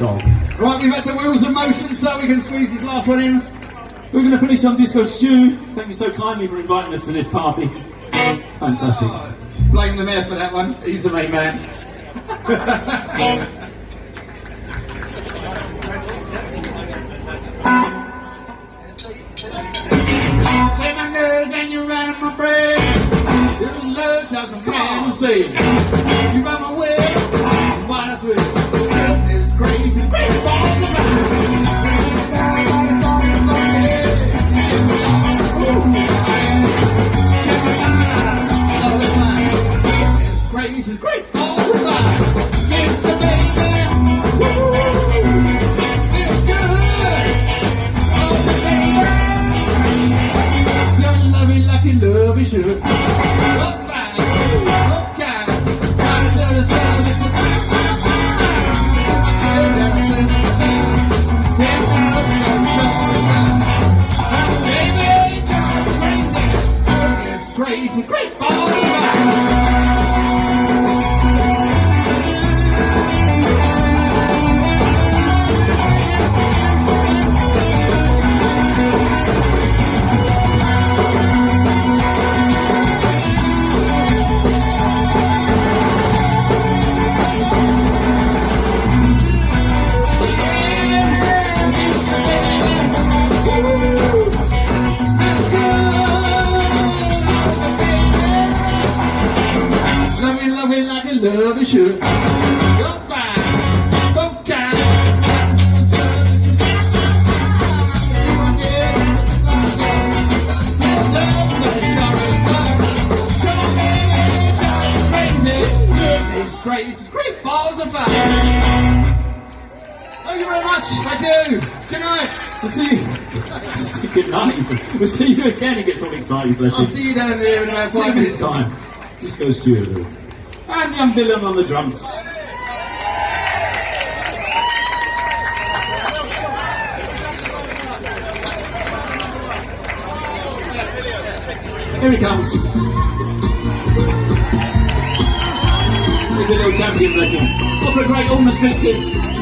dog. Right, we've had the wheels of motion so we can squeeze this last one in. We're going to finish on Disco Stew. Thank you so kindly for inviting us to this party. Fantastic. Oh, blame the mayor for that one. He's the main man. Say my nerves and you're out of my brain. Little love just a man to say. You run my way, what I feel. It's crazy, crazy balls of crazy, great all the time. It's the baby. Woo! Feels good. Oh, the baby. You're loving like you love you should. Oh, fine. Okay. Gotta tell the sound it's a crazy, great all the time. Love you should. Go fine, go kind. It's crazy, great balls of fire. Thank you very much. Thank you. Good night. We'll see you. Good night. We'll see you again. He gets all excited, bless I'll him. see you down there in about 5 See you minutes this time. Disco Stew. And young Dylan on the drums. Here he comes. Here's a little champion blessing. What a great Ormond Street kids.